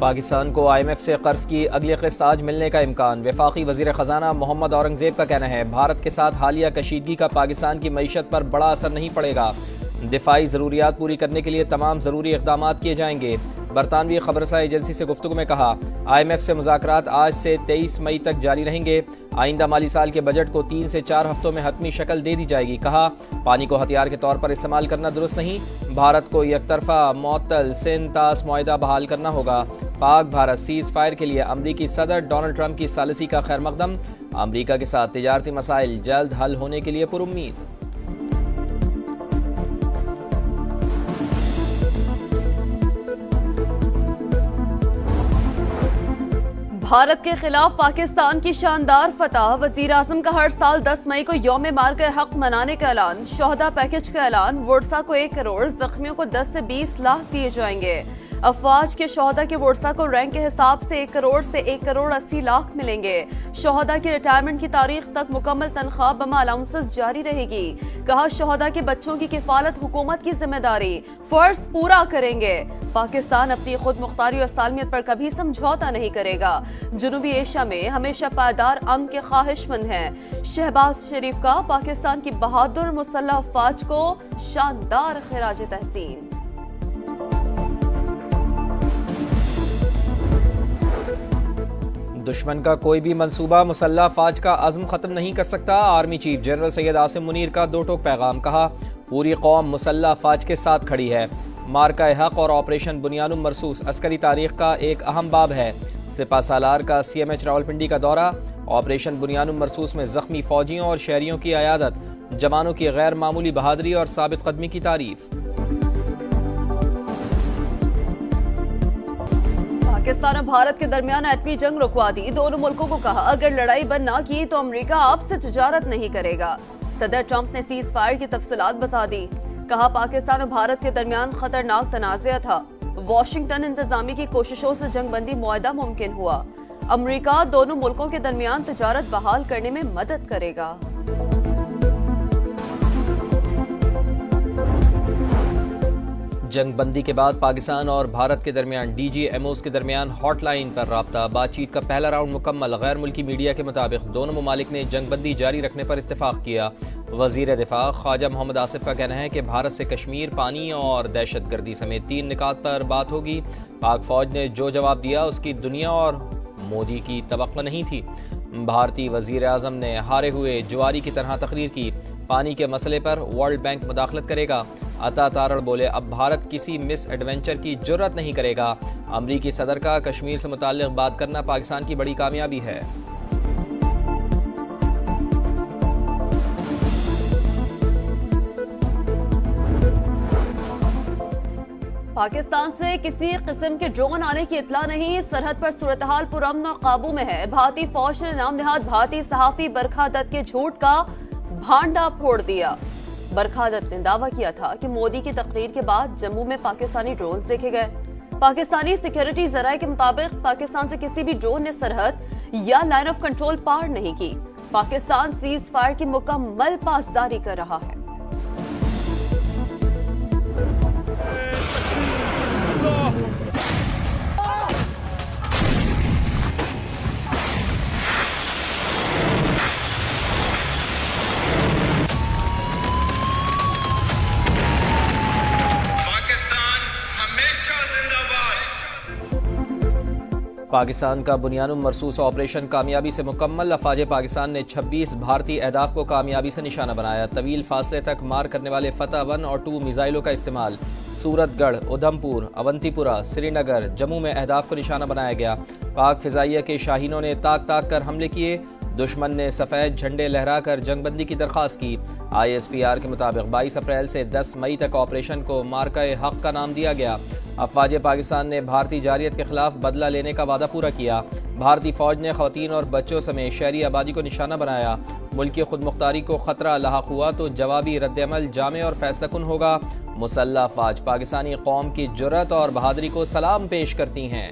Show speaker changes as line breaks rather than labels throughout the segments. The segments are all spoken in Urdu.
پاکستان کو IMF سے قرض کی اگلی قسط آج ملنے کا امکان۔ وفاقی وزیر خزانہ محمد اورنگزیب کا کہنا ہے بھارت کے ساتھ حالیہ کشیدگی کا پاکستان کی معیشت پر بڑا اثر نہیں پڑے گا۔ دفاعی ضروریات پوری کرنے کے لیے تمام ضروری اقدامات کیے جائیں گے۔ برطانوی خبررساں ایجنسی سے گفتگو میں کہا IMF سے مذاکرات آج سے 23 مئی تک جاری رہیں گے۔ آئندہ مالی سال کے بجٹ کو 3 سے 4 ہفتوں میں حتمی شکل دے دی جائے گی۔ کہا پانی کو ہتھیار کے طور پر استعمال کرنا درست نہیں، بھارت کو یک طرفہ معطل سن طاس معاہدہ بحال کرنا ہوگا۔ پاک بھارت سیز فائر کے لیے امریکی صدر ڈونلڈ ٹرمپ کی ثالثی کا خیر مقدم۔ امریکہ کے ساتھ تجارتی مسائل جلد حل ہونے کے لیے پرامید۔
بھارت کے خلاف پاکستان کی شاندار فتح، وزیر اعظم کا ہر سال 10 مئی کو یوم مارکہ حق منانے کا اعلان، شہداء پیکج کا اعلان، ورثاء کو 1 کروڑ، زخمیوں کو 10 سے 20 لاکھ دیے جائیں گے۔ افواج کے شہداء کے ورثاء کو رینک کے حساب سے 1 کروڑ سے 1 کروڑ 80 لاکھ ملیں گے۔ شہداء کی ریٹائرمنٹ کی تاریخ تک مکمل تنخواہ بما الاؤنسز جاری رہے گی۔ کہا شہداء کے بچوں کی کفالت حکومت کی ذمہ داری، فرض پورا کریں گے۔ پاکستان اپنی خود مختاری اور سالمیت پر کبھی سمجھوتا نہیں کرے گا۔ جنوبی ایشیا میں ہمیشہ پائیدار امن کے خواہش مند ہیں۔ شہباز شریف کا پاکستان کی بہادر مسلح افواج کو شاندار خراج تحسین۔
دشمن کا کوئی بھی منصوبہ مسلح افواج کا عزم ختم نہیں کر سکتا۔ Army chief general Syed Asim Munir کا 2 ٹوک پیغام۔ کہا پوری قوم مسلح افواج کے ساتھ کھڑی ہے۔ مارکہ حق اور آپریشن بنیان مرصوص عسکری تاریخ کا ایک اہم باب ہے۔ سپہ سالار کا CMH راولپنڈی کا دورہ، آپریشن بنیان مرصوص میں زخمی فوجیوں اور شہریوں کی عیادت، جوانوں کی غیر معمولی بہادری اور ثابت قدمی کی تعریف۔
پاکستان اور بھارت کے درمیان ایٹمی جنگ رکوا دی، دونوں ملکوں کو کہا اگر لڑائی بند نہ کی تو امریکہ آپ سے تجارت نہیں کرے گا۔ صدر ٹرمپ نے سیز فائر کی تفصیلات بتا دی۔ کہا پاکستان اور بھارت کے درمیان خطرناک تنازع تھا، واشنگٹن انتظامیہ کی کوششوں سے جنگ بندی معاہدہ ممکن ہوا۔ امریکہ دونوں ملکوں کے درمیان تجارت بحال کرنے میں مدد کرے گا۔
جنگ بندی کے بعد پاکستان اور بھارت کے درمیان DGMOs کے درمیان ہاٹ لائن پر رابطہ، بات چیت کا پہلا راؤنڈ مکمل۔ غیر ملکی میڈیا کے مطابق دونوں ممالک نے جنگ بندی جاری رکھنے پر اتفاق کیا۔ وزیر دفاع خواجہ محمد آصف کا کہنا ہے کہ بھارت سے کشمیر، پانی اور دہشت گردی سمیت 3 نکات پر بات ہوگی۔ پاک فوج نے جو جواب دیا اس کی دنیا اور مودی کی توقع نہیں تھی۔ بھارتی وزیر اعظم نے ہارے ہوئے جواری کی طرح تقریر کی۔ پانی کے مسئلے پر ورلڈ بینک مداخلت کرے گا۔ عطا تارڑ بولے اب بھارت کسی مس ایڈونچر کی جرات نہیں کرے گا۔ امریکی صدر کا کشمیر سے متعلق بات کرنا پاکستان کی بڑی کامیابی ہے۔
پاکستان سے کسی قسم کے ڈرون آنے کی اطلاع نہیں، سرحد پر صورتحال پرامن اور قابو میں ہے۔ بھارتی فوج نے نام نہاد بھارتی صحافی برکھا دت کے جھوٹ کا بھانڈا پھوڑ دیا۔ برکھا دت نے دعویٰ کیا تھا کہ مودی کی تقریر کے بعد جموں میں پاکستانی ڈرونز دیکھے گئے۔ پاکستانی سیکیورٹی ذرائع کے مطابق پاکستان سے کسی بھی ڈرون نے سرحد یا لائن آف کنٹرول پار نہیں کی۔ پاکستان سیز فائر کی مکمل پاسداری کر رہا ہے۔
پاکستان کا بنیان مرصوص آپریشن کامیابی سے مکمل۔ افواج پاکستان نے 26 بھارتی اہداف کو کامیابی سے نشانہ بنایا۔ طویل فاصلے تک مار کرنے والے فتح 1 اور 2 میزائلوں کا استعمال۔ سورت گڑھ، ادھمپور، اونتی پورہ، سری نگر، جموں میں اہداف کو نشانہ بنایا گیا۔ پاک فضائیہ کے شاہینوں نے تاک تاک کر حملے کیے۔ دشمن نے سفید جھنڈے لہرا کر جنگ بندی کی درخواست کی۔ ISPR کے مطابق 22 اپریل سے 10 مئی تک آپریشن کو مارکہ حق کا نام دیا گیا۔ افواج پاکستان نے بھارتی جارحیت کے خلاف بدلہ لینے کا وعدہ پورا کیا۔ بھارتی فوج نے خواتین اور بچوں سمیت شہری آبادی کو نشانہ بنایا۔ ملکی خود مختاری کو خطرہ لاحق ہوا تو جوابی رد عمل جامع اور فیصلہ کن ہوگا۔ مسلح افواج پاکستانی قوم کی جرات اور بہادری کو سلام پیش کرتی ہیں۔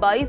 22